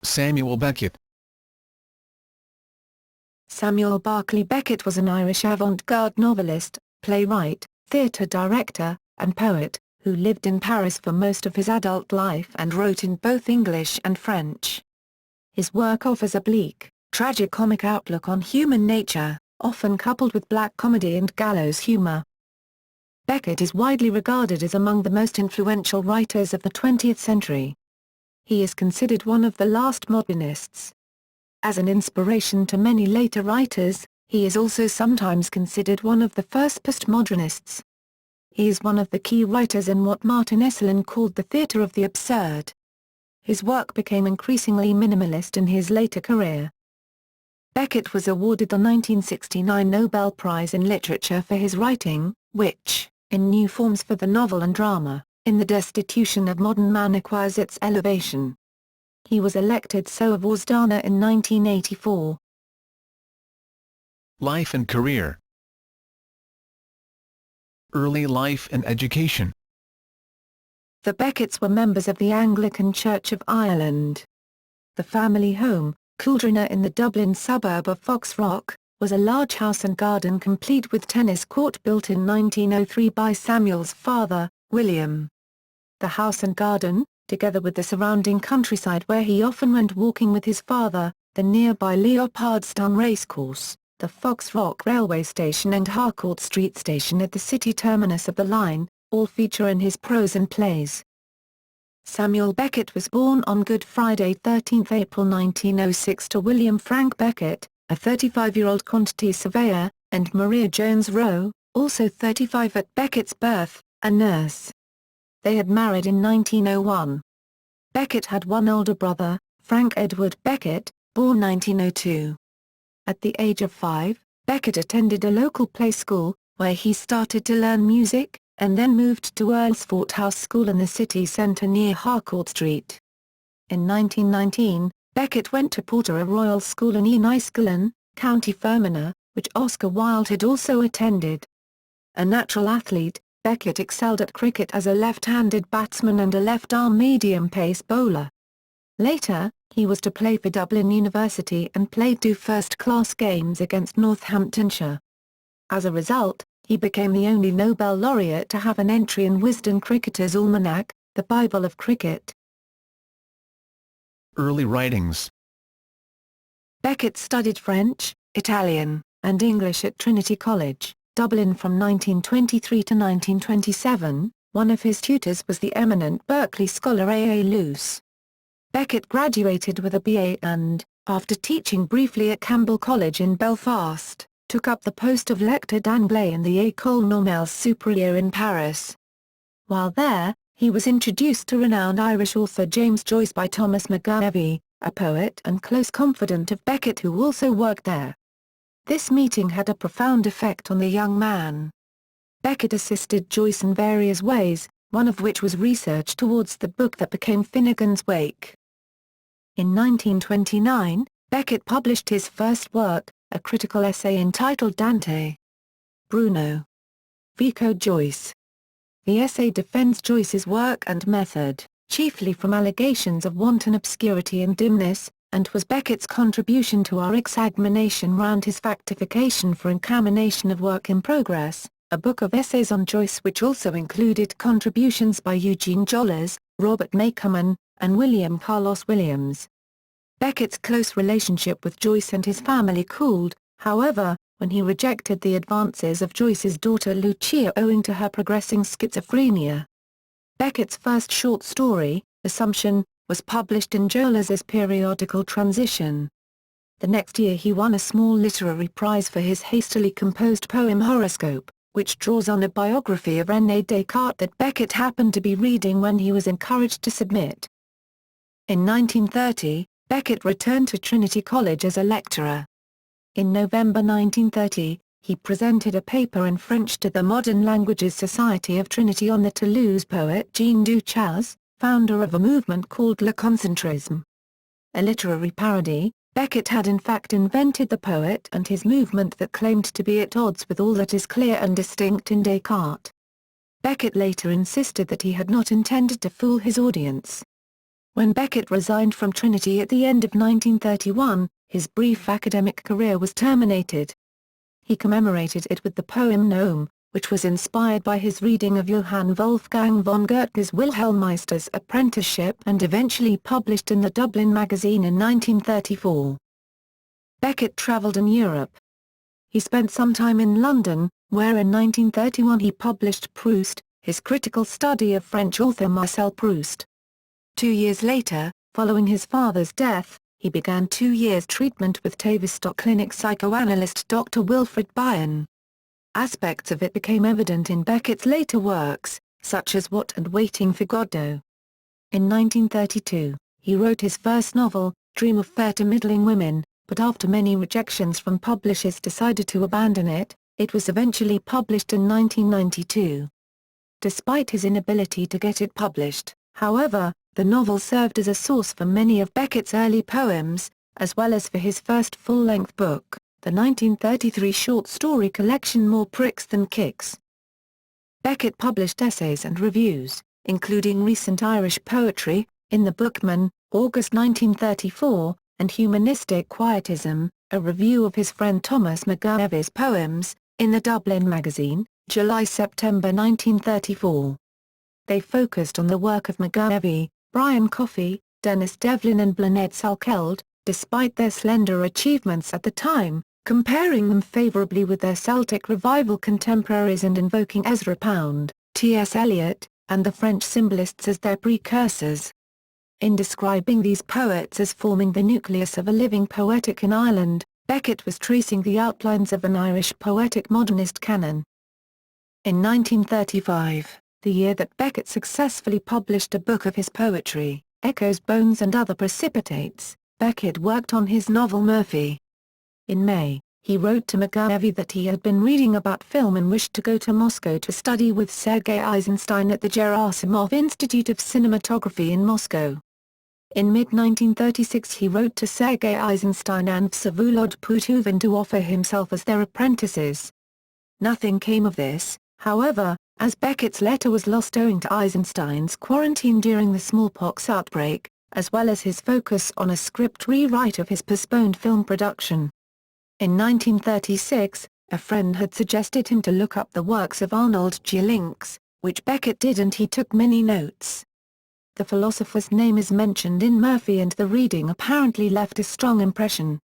Samuel Beckett. Samuel Barclay Beckett was an Irish avant-garde novelist, playwright, theatre director, and poet, who lived in Paris for most of his adult life and wrote in both English and French. His work offers a bleak, tragicomic outlook on human nature, often coupled with black comedy and gallows humour. Beckett is widely regarded as among the most influential writers of the 20th century. He is considered one of the last modernists. As an inspiration to many later writers, he is also sometimes considered one of the first postmodernists. He is one of the key writers in what Martin Esselin called the theatre of the absurd. His work became increasingly minimalist in his later career. Beckett was awarded the 1969 Nobel Prize in Literature for his writing, which, in new forms for the novel and drama, in the destitution of modern man acquires its elevation. He was elected Sauvageardana in 1984. Life and career. Early life and education. The Becketts were members of the Anglican Church of Ireland. The family home, Caldrina in the Dublin suburb of Foxrock, was a large house and garden complete with tennis court built in 1903 by Samuel's father, William. The house and garden, together with the surrounding countryside where he often went walking with his father, the nearby Leopardstown Racecourse, the Foxrock railway station and Harcourt Street station at the city terminus of the line, all feature in his prose and plays. Samuel Beckett was born on Good Friday 13 April 1906 to William Frank Beckett, a 35-year-old quantity surveyor, and Maria Jones Rowe, also 35 at Beckett's birth, a nurse. They had married in 1901. Beckett had one older brother, Frank Edward Beckett, born 1902. At the age of 5, Beckett attended a local play school, where he started to learn music, and then moved to Earlsfort House School in the city centre near Harcourt Street. In 1919, Beckett went to Portora Royal School in Enniskillen, County Fermanagh, which Oscar Wilde had also attended. A natural athlete, Beckett excelled at cricket as a left-handed batsman and a left-arm medium-pace bowler. Later, he was to play for Dublin University and played 2 first-class games against Northamptonshire. As a result, he became the only Nobel laureate to have an entry in Wisden Cricketer's Almanac, the Bible of Cricket. Early writings. Beckett studied French, Italian, and English at Trinity College, Dublin from 1923 to 1927. One of his tutors was the eminent Berkeley scholar A. A. Luce. Beckett graduated with a B.A. and, after teaching briefly at Campbell College in Belfast, took up the post of lecteur d'anglais in the École Normale Supérieure in Paris. While there, he was introduced to renowned Irish author James Joyce by Thomas McGarvey, a poet and close confidant of Beckett who also worked there. This meeting had a profound effect on the young man. Beckett assisted Joyce in various ways, one of which was research towards the book that became Finnegan's Wake. In 1929, Beckett published his first work, a critical essay entitled Dante. Bruno. Vico Joyce. The essay defends Joyce's work and method, chiefly from allegations of wanton obscurity and dimness, and was Beckett's contribution to our examination round his factification for Incamination of Work in Progress, a book of essays on Joyce which also included contributions by Eugene Jollers, Robert Makerman, and William Carlos Williams. Beckett's close relationship with Joyce and his family cooled, however, when he rejected the advances of Joyce's daughter Lucia owing to her progressing schizophrenia. Beckett's first short story, Assumption, was published in Jollers's periodical Transition. The next year he won a small literary prize for his hastily composed poem Horoscope, which draws on a biography of René Descartes that Beckett happened to be reading when he was encouraged to submit. In 1930, Beckett returned to Trinity College as a lecturer. In November 1930, he presented a paper in French to the Modern Languages Society of Trinity on the Toulouse poet Jean Duchaz, founder of a movement called Le Concentrisme. A literary parody, Beckett had in fact invented the poet and his movement that claimed to be at odds with all that is clear and distinct in Descartes. Beckett later insisted that he had not intended to fool his audience. When Beckett resigned from Trinity at the end of 1931, his brief academic career was terminated. He commemorated it with the poem Gnome, which was inspired by his reading of Johann Wolfgang von Goethe's Wilhelm Meister's Apprenticeship and eventually published in the Dublin Magazine in 1934. Beckett travelled in Europe. He spent some time in London, where in 1931 he published Proust, his critical study of French author Marcel Proust. 2 years later, following his father's death, he began 2 years' treatment with Tavistock Clinic psychoanalyst Dr. Wilfred Bion. Aspects of it became evident in Beckett's later works, such as What and Waiting for Godot. In 1932, he wrote his first novel, Dream of Fair to Middling Women, but after many rejections from publishers decided to abandon it. It was eventually published in 1992. Despite his inability to get it published, however, the novel served as a source for many of Beckett's early poems, as well as for his first full-length book, the 1933 short story collection More Pricks Than Kicks. Beckett published essays and reviews, including recent Irish poetry, in The Bookman, August 1934, and Humanistic Quietism, a review of his friend Thomas McGavery's poems, in the Dublin Magazine, July-September 1934. They focused on the work of McGavry, Brian Coffey, Dennis Devlin and Blaned Salkeld, despite their slender achievements at the time, comparing them favourably with their Celtic Revival contemporaries and invoking Ezra Pound, T.S. Eliot, and the French symbolists as their precursors. In describing these poets as forming the nucleus of a living poetic in Ireland, Beckett was tracing the outlines of an Irish poetic modernist canon. In 1935, the year that Beckett successfully published a book of his poetry, Echoes, Bones and Other Precipitates, Beckett worked on his novel Murphy. In May, he wrote to McGavry that he had been reading about film and wished to go to Moscow to study with Sergei Eisenstein at the Gerasimov Institute of Cinematography in Moscow. In mid-1936 he wrote to Sergei Eisenstein and Vsevolod Puthoven to offer himself as their apprentices. Nothing came of this, however, as Beckett's letter was lost owing to Eisenstein's quarantine during the smallpox outbreak, as well as his focus on a script rewrite of his postponed film production. In 1936, a friend had suggested him to look up the works of Arnold Geulincx, which Beckett did and he took many notes. The philosopher's name is mentioned in Murphy and the reading apparently left a strong impression.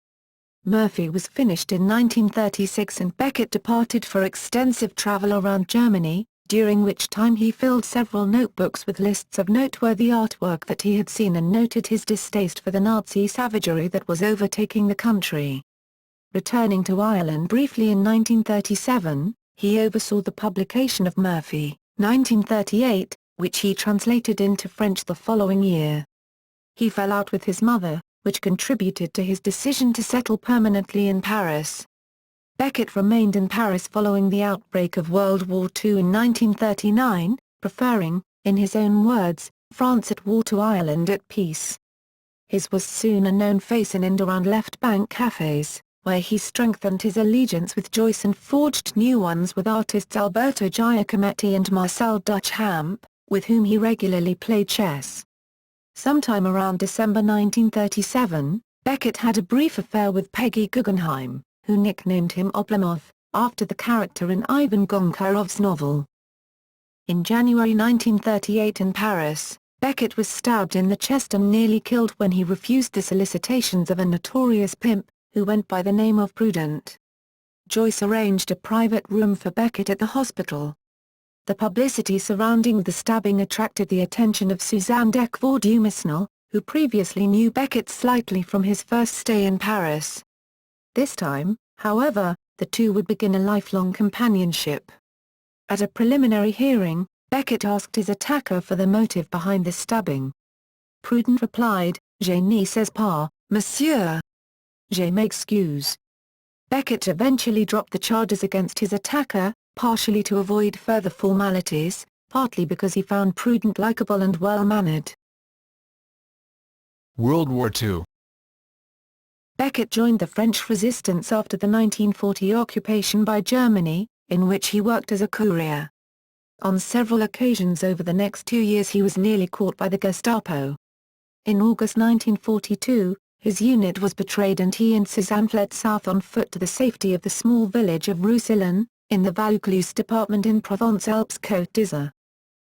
Murphy was finished in 1936 and Beckett departed for extensive travel around Germany, during which time he filled several notebooks with lists of noteworthy artwork that he had seen and noted his distaste for the Nazi savagery that was overtaking the country. Returning to Ireland briefly in 1937, he oversaw the publication of Murphy, 1938, which he translated into French the following year. He fell out with his mother, which contributed to his decision to settle permanently in Paris. Beckett remained in Paris following the outbreak of World War II in 1939, preferring, in his own words, France at war to Ireland at peace. His was soon a known face in and around left-bank cafes, where he strengthened his allegiance with Joyce and forged new ones with artists Alberto Giacometti and Marcel Duchamp, with whom he regularly played chess. Sometime around December 1937, Beckett had a brief affair with Peggy Guggenheim, who nicknamed him Oblomov, after the character in Ivan Goncharov's novel. In January 1938 in Paris, Beckett was stabbed in the chest and nearly killed when he refused the solicitations of a notorious pimp, who went by the name of Prudent. Joyce arranged a private room for Beckett at the hospital. The publicity surrounding the stabbing attracted the attention of Suzanne Deckford-Dumasnel, who previously knew Beckett slightly from his first stay in Paris. This time, however, the two would begin a lifelong companionship. At a preliminary hearing, Beckett asked his attacker for the motive behind the stabbing. Prudent replied, "Je ne sais pas, monsieur. Je m'excuse." Beckett eventually dropped the charges against his attacker, partially to avoid further formalities, partly because he found Prudent likable and well-mannered. World War II. Beckett joined the French resistance after the 1940 occupation by Germany, in which he worked as a courier. On several occasions over the next 2 years he was nearly caught by the Gestapo. In August 1942, his unit was betrayed and he and Cézanne fled south on foot to the safety of the small village of Roussillon, in the Vaucluse department in Provence-Alpes-Côte d'Azur.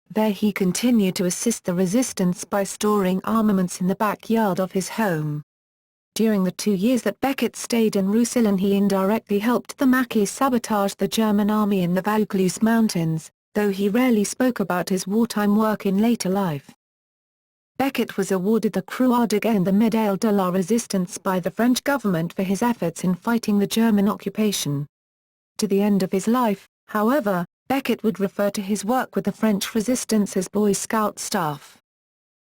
There he continued to assist the resistance by storing armaments in the backyard of his home. During the 2 years that Beckett stayed in Roussillon he indirectly helped the Maquis sabotage the German army in the Vaucluse mountains, though he rarely spoke about his wartime work in later life. Beckett was awarded the Croix de Guerre and the Médaille de la Résistance by the French government for his efforts in fighting the German occupation. To the end of his life, however, Beckett would refer to his work with the French resistance as Boy Scout stuff.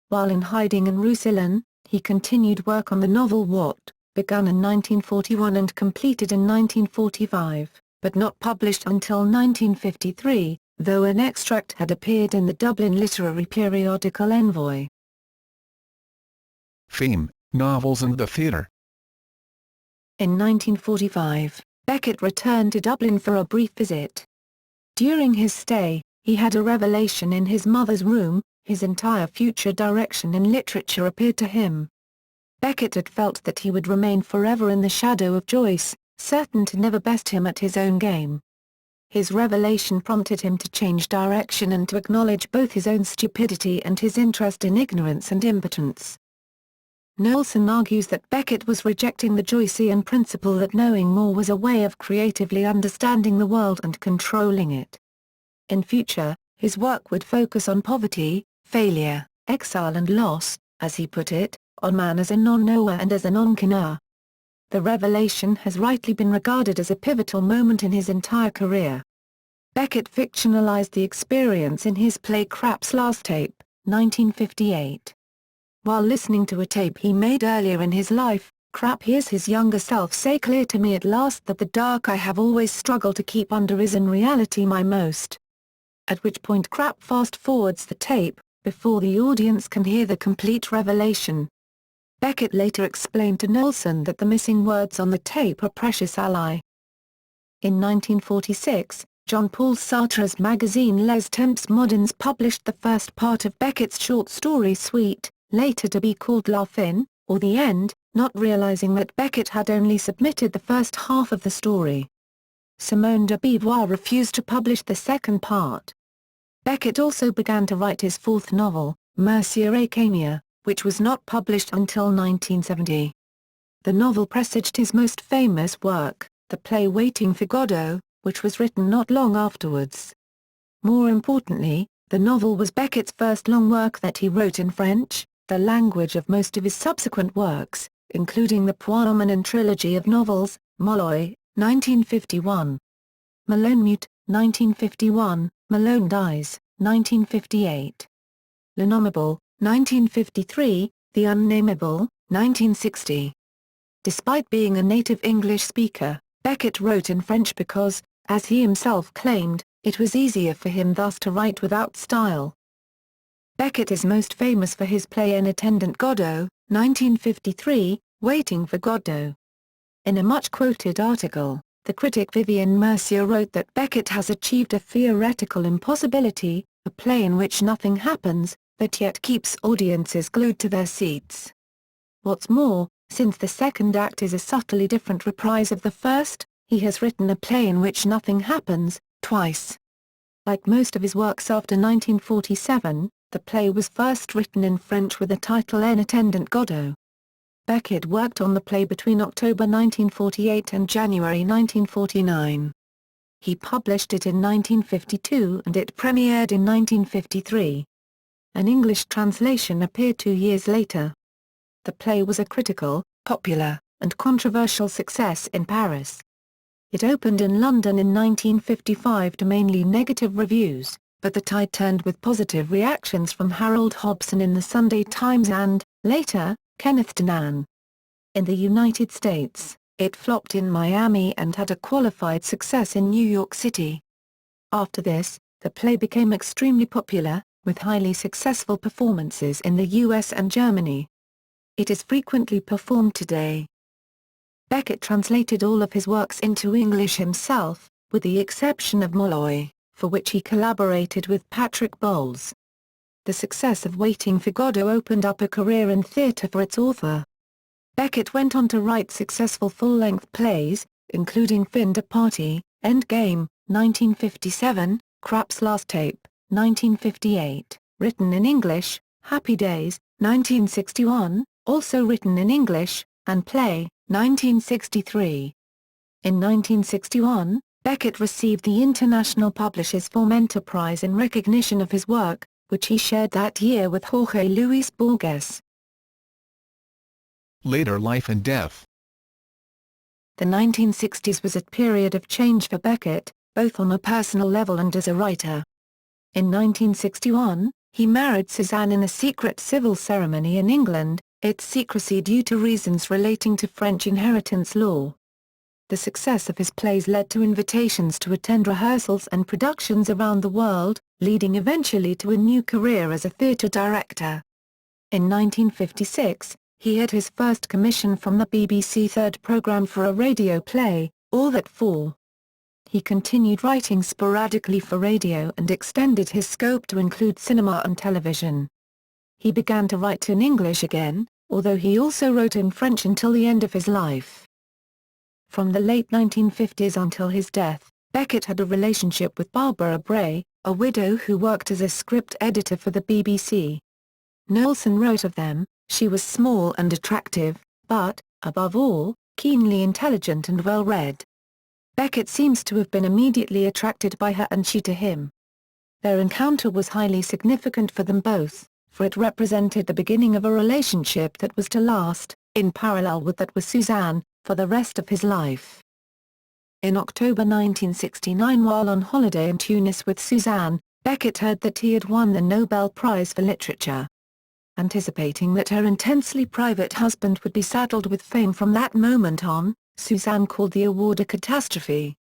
While in hiding in Roussillon, he continued work on the novel What, begun in 1941 and completed in 1945, but not published until 1953, though an extract had appeared in the Dublin literary periodical Envoy. Fame, novels and the theatre. In 1945, Beckett returned to Dublin for a brief visit. During his stay, he had a revelation in his mother's room. His entire future direction in literature appeared to him. Beckett had felt that he would remain forever in the shadow of Joyce, certain to never best him at his own game. His revelation prompted him to change direction and to acknowledge both his own stupidity and his interest in ignorance and impotence. Nelson argues that Beckett was rejecting the Joycean principle that knowing more was a way of creatively understanding the world and controlling it. In future, his work would focus on poverty, failure, exile and loss, as he put it, on man as a non-knower and as a non-knower. The revelation has rightly been regarded as a pivotal moment in his entire career. Beckett fictionalized the experience in his play Krapp's Last Tape, 1958. While listening to a tape he made earlier in his life, Krapp hears his younger self say, "Clear to me at last that the dark I have always struggled to keep under is in reality my most." At which point Krapp fast-forwards the tape, before the audience can hear the complete revelation. Beckett later explained to Nelson that the missing words on the tape are precious ally. In 1946, Jean-Paul Sartre's magazine Les Temps Modernes published the first part of Beckett's short story suite, later to be called La Fin, or The End, not realizing that Beckett had only submitted the first half of the story. Simone de Beauvoir refused to publish the second part. Beckett also began to write his fourth novel, Monsieur et Camille, which was not published until 1970. The novel presaged his most famous work, the play Waiting for Godot, which was written not long afterwards. More importantly, the novel was Beckett's first long work that he wrote in French, the language of most of his subsequent works, including the Poirot trilogy of novels, Molloy, 1951. Malone Mute, 1951, Malone Dies, 1958. L'Innommable, 1953, The Unnameable, 1960. Despite being a native English speaker, Beckett wrote in French because, as he himself claimed, it was easier for him thus to write without style. Beckett is most famous for his play En attendant Godot, 1953, Waiting for Godot. In a much-quoted article, the critic Vivienne Mercier wrote that Beckett has achieved a theoretical impossibility, a play in which nothing happens, that yet keeps audiences glued to their seats. What's more, since the second act is a subtly different reprise of the first, he has written a play in which nothing happens, twice. Like most of his works after 1947, the play was first written in French with the title En attendant Godot. Beckett worked on the play between October 1948 and January 1949. He published it in 1952 and it premiered in 1953. An English translation appeared 2 years later. The play was a critical, popular, and controversial success in Paris. It opened in London in 1955 to mainly negative reviews, but the tide turned with positive reactions from Harold Hobson in the Sunday Times and, later, Kenneth Donan. In the United States, it flopped in Miami and had a qualified success in New York City. After this, the play became extremely popular, with highly successful performances in the US and Germany. It is frequently performed today. Beckett translated all of his works into English himself, with the exception of Molloy, for which he collaborated with Patrick Bowles. The success of Waiting for Godot opened up a career in theatre for its author. Beckett went on to write successful full-length plays, including Fin de Partie, Endgame, 1957, Krapp's Last Tape, 1958, written in English, Happy Days, 1961, also written in English, and Play, 1963. In 1961, Beckett received the International Publishers Fomento Prize in recognition of his work, which he shared that year with Jorge Luis Borges. Later life and death. The 1960s was a period of change for Beckett, both on a personal level and as a writer. In 1961, he married Suzanne in a secret civil ceremony in England, its secrecy due to reasons relating to French inheritance law. The success of his plays led to invitations to attend rehearsals and productions around the world, leading eventually to a new career as a theatre director. In 1956, he had his first commission from the BBC Third programme for a radio play, All That Fall. He continued writing sporadically for radio and extended his scope to include cinema and television. He began to write in English again, although he also wrote in French until the end of his life. From the late 1950s until his death, Beckett had a relationship with Barbara Bray, a widow who worked as a script editor for the BBC. Nelson wrote of them, "She was small and attractive, but, above all, keenly intelligent and well-read." Beckett seems to have been immediately attracted by her and she to him. Their encounter was highly significant for them both, for it represented the beginning of a relationship that was to last, in parallel with that with Suzanne, for the rest of his life. In October 1969, while on holiday in Tunis with Suzanne, Beckett heard that he had won the Nobel Prize for Literature. Anticipating that her intensely private husband would be saddled with fame from that moment on, Suzanne called the award a catastrophe.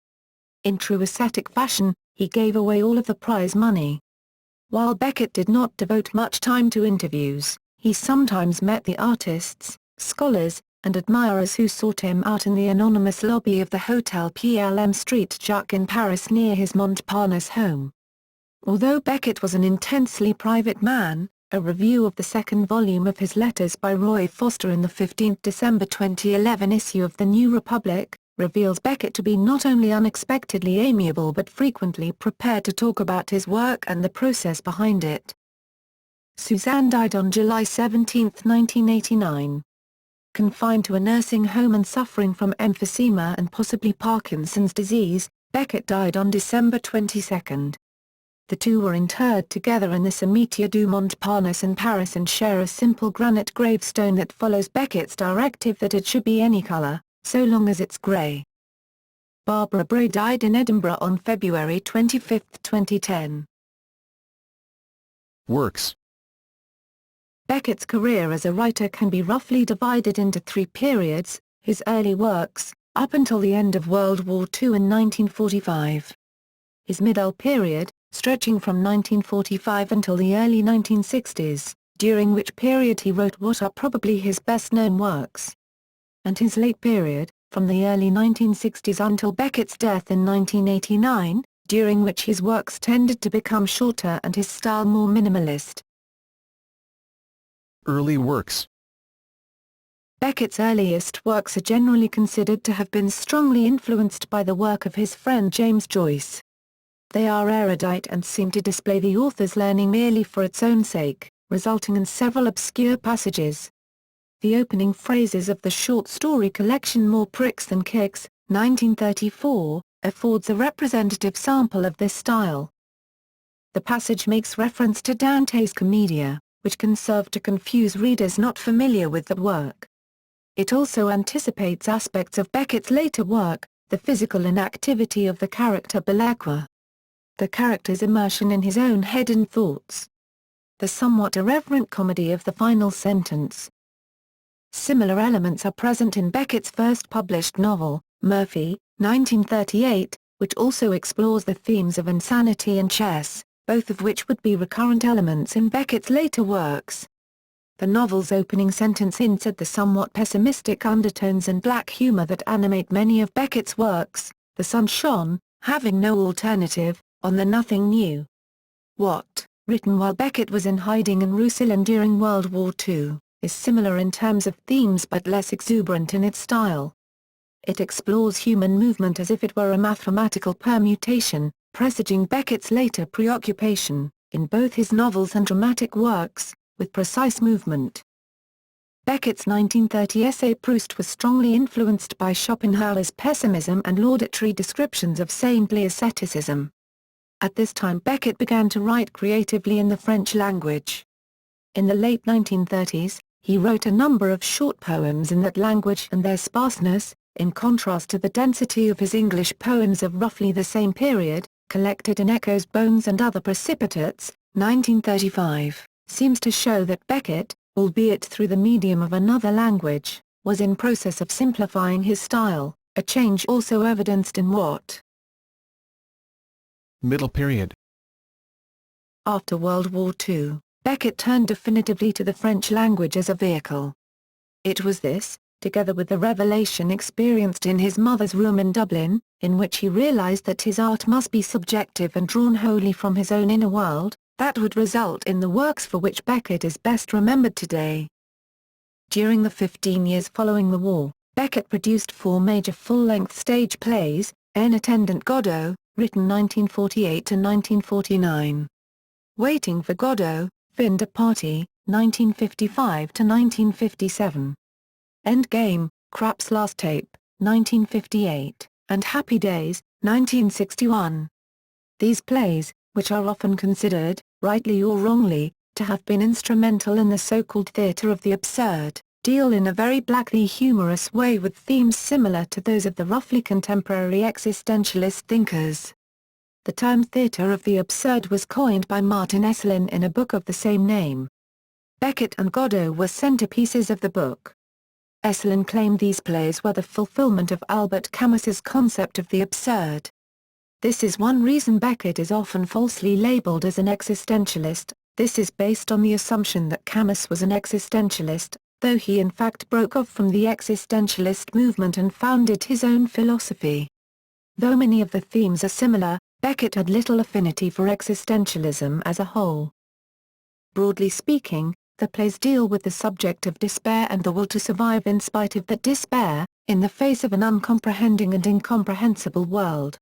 In true ascetic fashion, he gave away all of the prize money. While Beckett did not devote much time to interviews, he sometimes met the artists, scholars, and admirers who sought him out in the anonymous lobby of the Hotel PLM Street Jacques in Paris near his Montparnasse home. Although Beckett was an intensely private man, a review of the second volume of his letters by Roy Foster in the 15 December 2011 issue of The New Republic, reveals Beckett to be not only unexpectedly amiable but frequently prepared to talk about his work and the process behind it. Suzanne died on July 17, 1989. Confined to a nursing home and suffering from emphysema and possibly Parkinson's disease, Beckett died on December 22. The two were interred together in the Cimetière du Montparnasse in Paris and share a simple granite gravestone that follows Beckett's directive that it should be any color, so long as it's grey. Barbara Bray died in Edinburgh on February 25, 2010. Works. Beckett's career as a writer can be roughly divided into three periods: his early works, up until the end of World War II in 1945. His middle period, stretching from 1945 until the early 1960s, during which period he wrote what are probably his best-known works. And his late period, from the early 1960s until Beckett's death in 1989, during which his works tended to become shorter and his style more minimalist. Early works. Beckett's earliest works are generally considered to have been strongly influenced by the work of his friend James Joyce. They are erudite and seem to display the author's learning merely for its own sake, resulting in several obscure passages. The opening phrases of the short story collection More Pricks Than Kicks, 1934, affords a representative sample of this style. The passage makes reference to Dante's Commedia, which can serve to confuse readers not familiar with the work. It also anticipates aspects of Beckett's later work, the physical inactivity of the character Belacqua, the character's immersion in his own head and thoughts, the somewhat irreverent comedy of the final sentence. Similar elements are present in Beckett's first published novel, Murphy, 1938, which also explores the themes of insanity and chess, both of which would be recurrent elements in Beckett's later works. The novel's opening sentence hints at the somewhat pessimistic undertones and black humor that animate many of Beckett's works. The sun shone, having no alternative, on the nothing new. What, written while Beckett was in hiding in Roussillon during World War II, is similar in terms of themes but less exuberant in its style. It explores human movement as if it were a mathematical permutation, presaging Beckett's later preoccupation, in both his novels and dramatic works, with precise movement. Beckett's 1930 essay Proust was strongly influenced by Schopenhauer's pessimism and laudatory descriptions of saintly asceticism. At this time Beckett began to write creatively in the French language. In the late 1930s, he wrote a number of short poems in that language and their sparseness, in contrast to the density of his English poems of roughly the same period, collected in Echoes, Bones and Other Precipitates, 1935, seems to show that Beckett, albeit through the medium of another language, was in process of simplifying his style, a change also evidenced in what? Middle period. After World War II, Beckett turned definitively to the French language as a vehicle. It was this, together with the revelation experienced in his mother's room in Dublin, in which he realized that his art must be subjective and drawn wholly from his own inner world, that would result in the works for which Beckett is best remembered today. During the 15 years following the war, Beckett produced 4 major full-length stage plays, En attendant Godot, written 1948 to 1949. Waiting for Godot, Fin de Partie, 1955 to 1957. Endgame, Krapp's Last Tape, 1958, and Happy Days, 1961. These plays, which are often considered, rightly or wrongly, to have been instrumental in the so-called theatre of the absurd, deal in a very blackly humorous way with themes similar to those of the roughly contemporary existentialist thinkers. The term theatre of the absurd was coined by Martin Esslin in a book of the same name. Beckett and Godot were centerpieces of the book. Esslin claimed these plays were the fulfillment of Albert Camus's concept of the absurd. This is one reason Beckett is often falsely labeled as an existentialist. This is based on the assumption that Camus was an existentialist, though he in fact broke off from the existentialist movement and founded his own philosophy. Though many of the themes are similar, Beckett had little affinity for existentialism as a whole. Broadly speaking, the plays deal with the subject of despair and the will to survive in spite of that despair, in the face of an uncomprehending and incomprehensible world.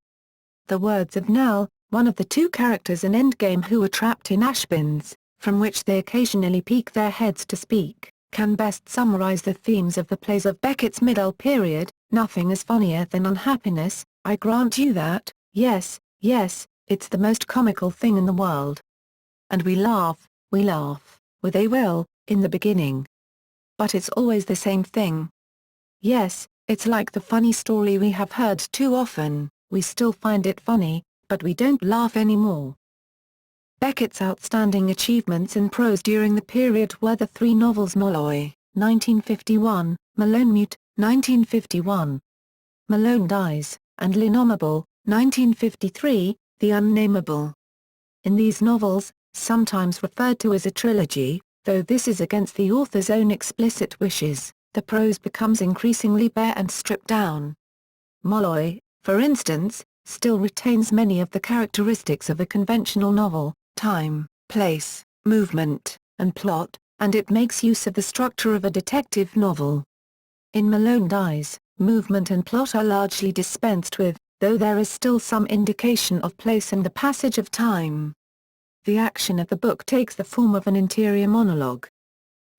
The words of Nell, one of the 2 characters in Endgame who are trapped in ashbins, from which they occasionally peek their heads to speak, can best summarize the themes of the plays of Beckett's middle period. Nothing is funnier than unhappiness, I grant you that, yes, it's the most comical thing in the world. And we laugh, with a will, in the beginning. But it's always the same thing. Yes, it's like the funny story we have heard too often, we still find it funny, but we don't laugh anymore. Beckett's outstanding achievements in prose during the period were the 3 novels Molloy, 1951, Malonemute, 1951, Malone Dies, and L'innommable, 1953, The Unnameable. In these novels, sometimes referred to as a trilogy, though this is against the author's own explicit wishes, the prose becomes increasingly bare and stripped down. Molloy, for instance, still retains many of the characteristics of a conventional novel, time, place, movement, and plot, and it makes use of the structure of a detective novel. In Malone Dies, movement and plot are largely dispensed with, though there is still some indication of place and the passage of time. The action of the book takes the form of an interior monologue.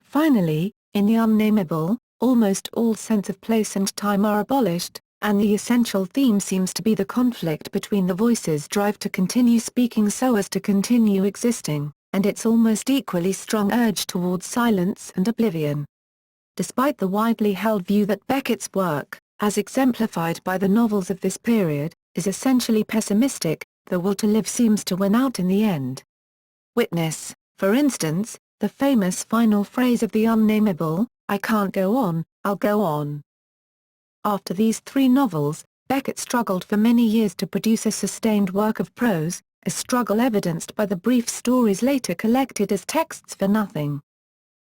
Finally, in The Unnameable, almost all sense of place and time are abolished, and the essential theme seems to be the conflict between the voice's drive to continue speaking so as to continue existing, and its almost equally strong urge towards silence and oblivion. Despite the widely held view that Beckett's work, as exemplified by the novels of this period, is essentially pessimistic, the will to live seems to win out in the end. Witness, for instance, the famous final phrase of The Unnameable, I can't go on, I'll go on. After these 3 novels, Beckett struggled for many years to produce a sustained work of prose, a struggle evidenced by the brief stories later collected as Texts for Nothing.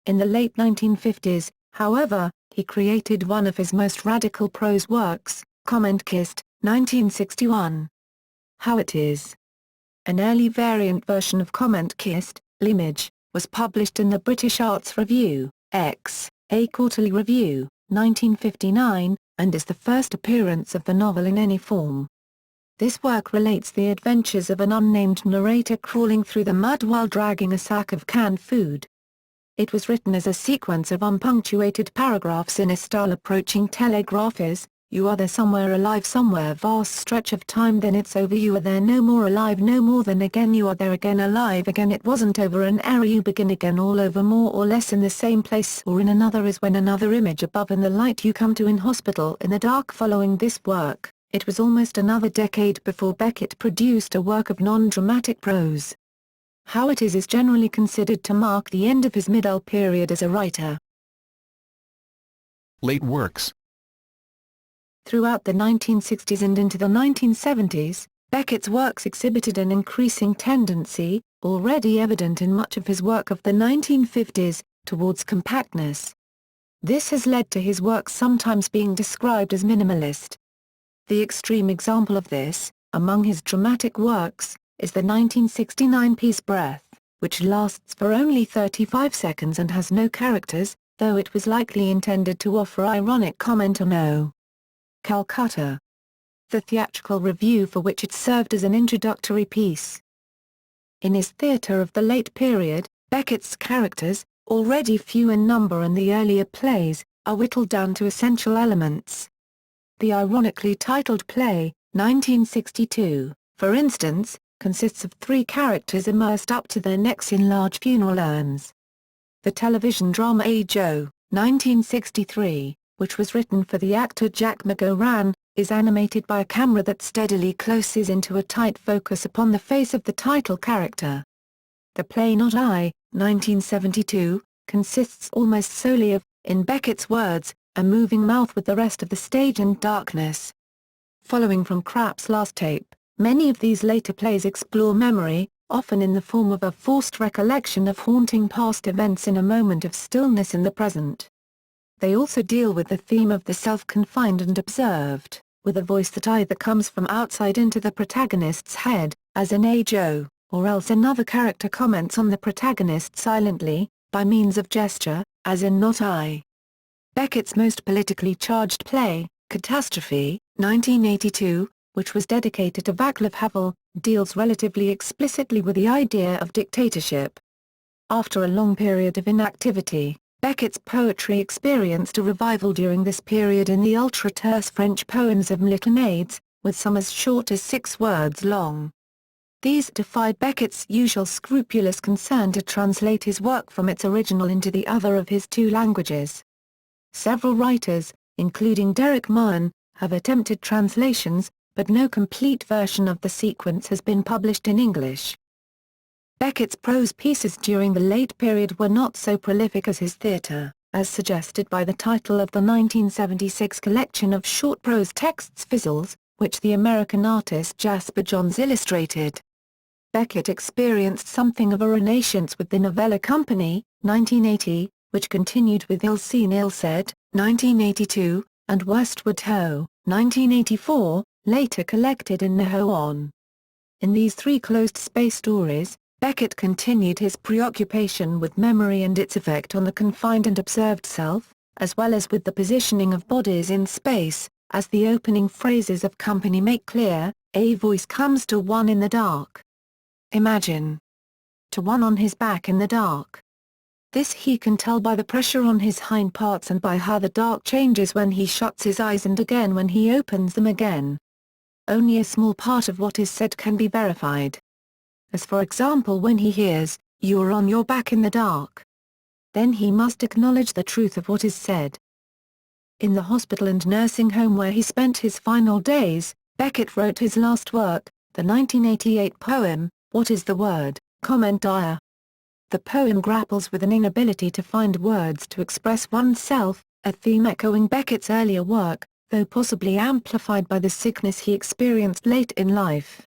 In the late 1950s, however, he created one of his most radical prose works, Comment Kist, 1961. How It Is. An early variant version of comment kissed, L'Image, was published in the British Arts Review, X, a quarterly review, 1959, and is the first appearance of the novel in any form. This work relates the adventures of an unnamed narrator crawling through the mud while dragging a sack of canned food. It was written as a sequence of unpunctuated paragraphs in a style approaching telegraphes: you are there somewhere, alive somewhere, vast stretch of time, then it's over, you are there no more, alive no more, then again you are there again, alive again, it wasn't over, an error, you begin again, all over, more or less in the same place or in another, is when another image above in the light you come to, in hospital in the dark. Following this work, it was almost another decade before Beckett produced a work of non-dramatic prose. How It Is generally considered to mark the end of his middle period as a writer. Late works. Throughout the 1960s and into the 1970s, Beckett's works exhibited an increasing tendency, already evident in much of his work of the 1950s, towards compactness. This has led to his work sometimes being described as minimalist. The extreme example of this, among his dramatic works, is the 1969 piece Breath, which lasts for only 35 seconds and has no characters, though it was likely intended to offer ironic comment on O. Calcutta. The theatrical review for which it served as an introductory piece. In his theatre of the late period, Beckett's characters, already few in number in the earlier plays, are whittled down to essential elements. The ironically titled play, 1962, for instance, consists of 3 characters immersed up to their necks in large funeral urns. The television drama A. Joe, 1963, which was written for the actor Jack McGowan, is animated by a camera that steadily closes into a tight focus upon the face of the title character. The play Not I, 1972, consists almost solely of, in Beckett's words, a moving mouth with the rest of the stage in darkness. Following from Krapp's last tape, many of these later plays explore memory, often in the form of a forced recollection of haunting past events in a moment of stillness in the present. They also deal with the theme of the self-confined and observed, with a voice that either comes from outside into the protagonist's head, as in A. Joe, or else another character comments on the protagonist silently, by means of gesture, as in Not I. Beckett's most politically charged play, Catastrophe, 1982, which was dedicated to Václav Havel, deals relatively explicitly with the idea of dictatorship. After a long period of inactivity, Beckett's poetry experienced a revival during this period in the ultra-terse French poems of Miltonades, with some as short as 6 words long. These defied Beckett's usual scrupulous concern to translate his work from its original into the other of his 2 languages. Several writers, including Derek Mahon, have attempted translations, but no complete version of the sequence has been published in English. Beckett's prose pieces during the late period were not so prolific as his theatre, as suggested by the title of the 1976 collection of short prose texts Fizzles, which the American artist Jasper Johns illustrated. Beckett experienced something of a renaissance with the Novella Company, 1980, which continued with Ill Seen Ill Said, 1982, and Westward Ho, 1984, later collected in the Ho On. In these 3 closed-space stories, Beckett continued his preoccupation with memory and its effect on the confined and observed self, as well as with the positioning of bodies in space, as the opening phrases of Company make clear: a voice comes to one in the dark. Imagine. To one on his back in the dark. This he can tell by the pressure on his hind parts and by how the dark changes when he shuts his eyes and again when he opens them again. Only a small part of what is said can be verified. As for example when he hears, "You are on your back in the dark." Then he must acknowledge the truth of what is said. In the hospital and nursing home where he spent his final days, Beckett wrote his last work, the 1988 poem, What is the Word, Comment Dire. The poem grapples with an inability to find words to express oneself, a theme echoing Beckett's earlier work, though possibly amplified by the sickness he experienced late in life.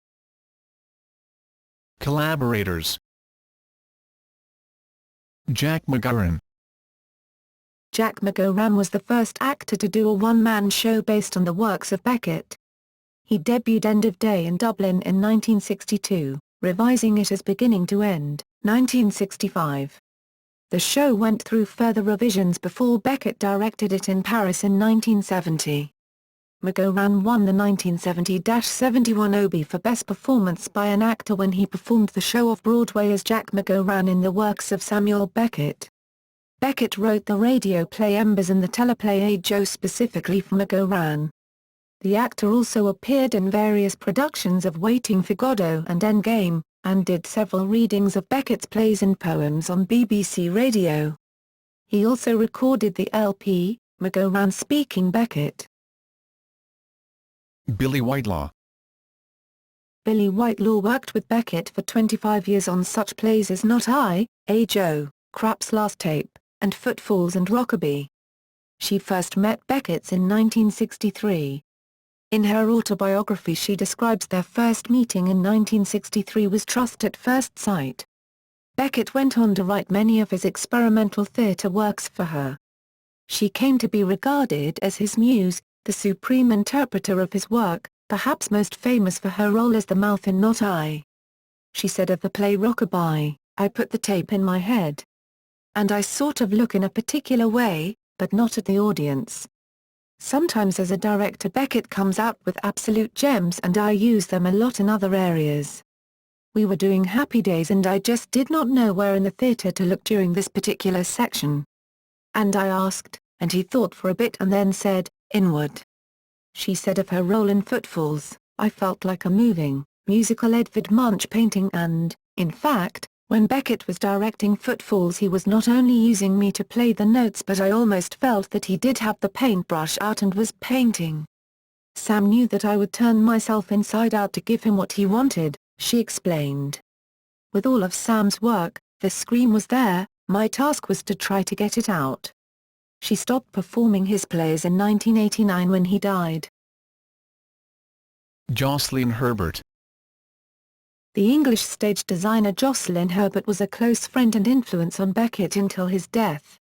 Collaborators: Jack McGowan. Jack McGowan was the first actor to do a one-man show based on the works of Beckett. He debuted End of Day in Dublin in 1962, revising it as beginning to end, 1965. The show went through further revisions before Beckett directed it in Paris in 1970. McGowan won the 1970-71 Obie for Best Performance by an Actor when he performed the show off-Broadway as Jack McGowan in the works of Samuel Beckett. Beckett wrote the radio play Embers and the teleplay Hey Joe specifically for McGowan. The actor also appeared in various productions of Waiting for Godot and Endgame, and did several readings of Beckett's plays and poems on BBC Radio. He also recorded the LP, McGowan Speaking Beckett. Billy Whitelaw. Billy Whitelaw worked with Beckett for 25 years on such plays as Not I, Hey Joe, Crapp's Last Tape, and Footfalls and Rockaby. She first met Beckett in 1963. In her autobiography she describes their first meeting in 1963 was trust at first sight. Beckett went on to write many of his experimental theatre works for her. She came to be regarded as his muse, the supreme interpreter of his work, perhaps most famous for her role as the mouth in Not I. She said of the play Rockaby, "I put the tape in my head. And I sort of look in a particular way, but not at the audience. Sometimes as a director Beckett comes out with absolute gems and I use them a lot in other areas. We were doing Happy Days and I just did not know where in the theatre to look during this particular section. And I asked, and he thought for a bit and then said, inward." She said of her role in Footfalls, "I felt like a moving, musical Edvard Munch painting and, in fact, when Beckett was directing Footfalls he was not only using me to play the notes but I almost felt that he did have the paintbrush out and was painting. Sam knew that I would turn myself inside out to give him what he wanted," she explained. With all of Sam's work, the scream was there, my task was to try to get it out. She stopped performing his plays in 1989 when he died. Jocelyn Herbert. The English stage designer Jocelyn Herbert was a close friend and influence on Beckett until his death.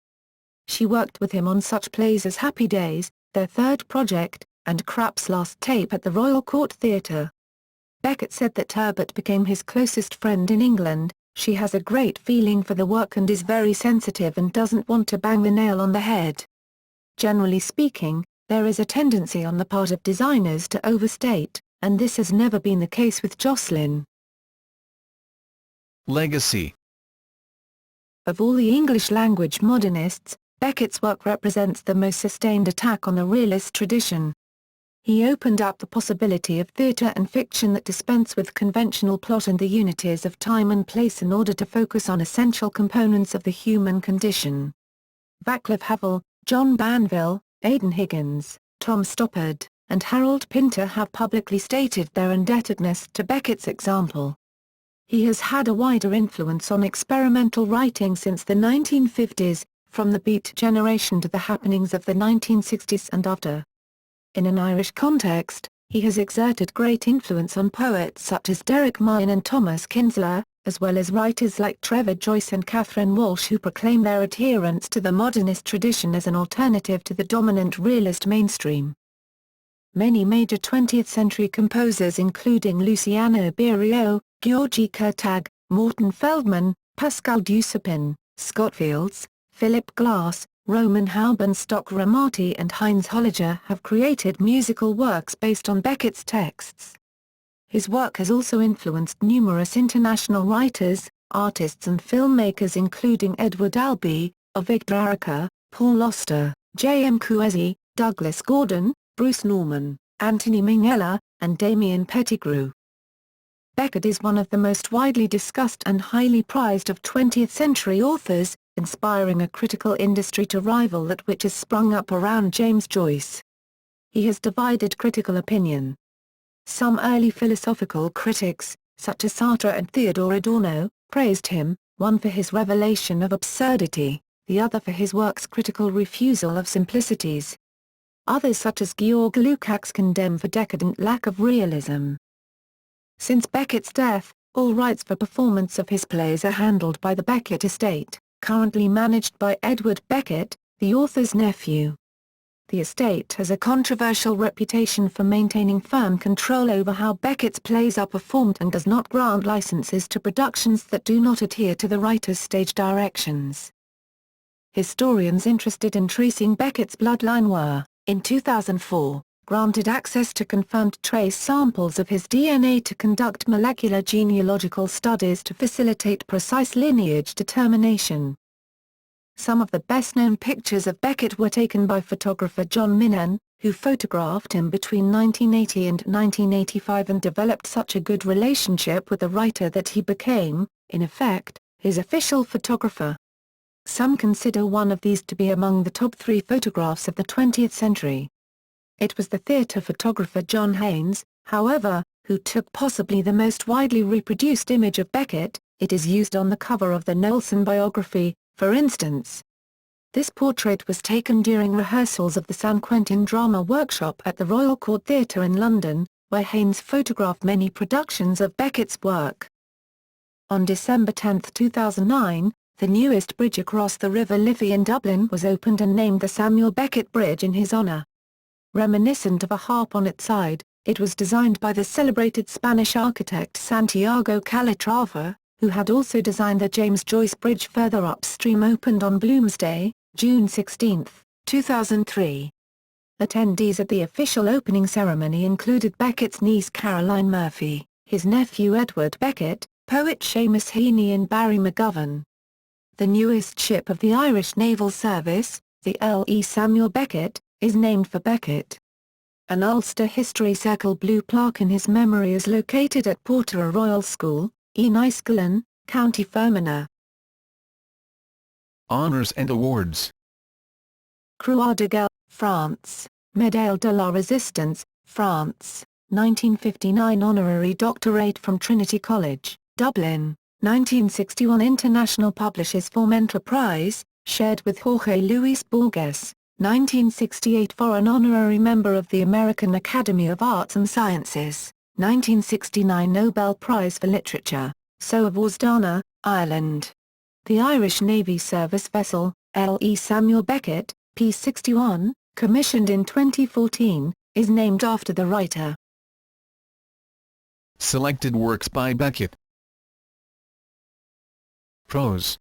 She worked with him on such plays as Happy Days, their third project, and Crapp's Last Tape at the Royal Court Theatre. Beckett said that Herbert became his closest friend in England. "She has a great feeling for the work and is very sensitive and doesn't want to bang the nail on the head. Generally speaking, there is a tendency on the part of designers to overstate, and this has never been the case with Jocelyn." Legacy. Of all the English-language modernists, Beckett's work represents the most sustained attack on the realist tradition. He opened up the possibility of theatre and fiction that dispense with conventional plot and the unities of time and place in order to focus on essential components of the human condition. Václav Havel, John Banville, Aidan Higgins, Tom Stoppard, and Harold Pinter have publicly stated their indebtedness to Beckett's example. He has had a wider influence on experimental writing since the 1950s, from the Beat generation to the happenings of the 1960s and after. In an Irish context, he has exerted great influence on poets such as Derek Mahon and Thomas Kinsler, as well as writers like Trevor Joyce and Catherine Walsh who proclaim their adherence to the modernist tradition as an alternative to the dominant realist mainstream. Many major 20th-century composers including Luciano Berio, György Kurtag, Morton Feldman, Pascal Dussepin, Scott Fields, Philip Glass, Roman Haubenstock Ramati and Heinz Holliger have created musical works based on Beckett's texts. His work has also influenced numerous international writers, artists and filmmakers including Edward Albee, Ovid Drarica, Paul Auster, J. M. Coetzee, Douglas Gordon, Bruce Norman, Anthony Minghella, and Damien Pettigrew. Beckett is one of the most widely discussed and highly prized of 20th-century authors, inspiring a critical industry to rival that which has sprung up around James Joyce. He has divided critical opinion. Some early philosophical critics, such as Sartre and Theodore Adorno, praised him, one for his revelation of absurdity, the other for his work's critical refusal of simplicities. Others such as Georg Lukács condemn for decadent lack of realism. Since Beckett's death, all rights for performance of his plays are handled by the Beckett estate, currently managed by Edward Beckett, the author's nephew. The estate has a controversial reputation for maintaining firm control over how Beckett's plays are performed and does not grant licenses to productions that do not adhere to the writer's stage directions. Historians interested in tracing Beckett's bloodline were, in 2004, granted access to confirmed trace samples of his DNA to conduct molecular genealogical studies to facilitate precise lineage determination. Some of the best-known pictures of Beckett were taken by photographer John Minnan, who photographed him between 1980 and 1985 and developed such a good relationship with the writer that he became, in effect, his official photographer. Some consider one of these to be among the top 3 photographs of the 20th century. It was the theatre photographer John Haynes, however, who took possibly the most widely reproduced image of Beckett. It is used on the cover of the Knowlson biography, for instance. This portrait was taken during rehearsals of the San Quentin Drama Workshop at the Royal Court Theatre in London, where Haynes photographed many productions of Beckett's work. On December 10, 2009, the newest bridge across the River Liffey in Dublin was opened and named the Samuel Beckett Bridge in his honour. Reminiscent of a harp on its side, it was designed by the celebrated Spanish architect Santiago Calatrava, who had also designed the James Joyce Bridge further upstream, opened on Bloomsday, June 16, 2003. Attendees at the official opening ceremony included Beckett's niece Caroline Murphy, his nephew Edward Beckett, poet Seamus Heaney and Barry McGovern. The newest ship of the Irish Naval Service, the L.E. Samuel Beckett, is named for Beckett. An Ulster History Circle blue plaque in his memory is located at Portora Royal School, Enniskillen, County Fermanagh. Honours and awards. Croix de Guerre, France. Médaille de la Résistance, France. 1959 Honorary Doctorate from Trinity College, Dublin. 1961 International Publishers Formentor Prize, shared with Jorge Luis Borges. 1968 Foreign Honorary Member of the American Academy of Arts and Sciences. 1969 Nobel Prize for Literature, So of Warsdana, Ireland. The Irish Navy service vessel, L.E. Samuel Beckett, P-61, commissioned in 2014, is named after the writer. Selected works by Beckett. Prose.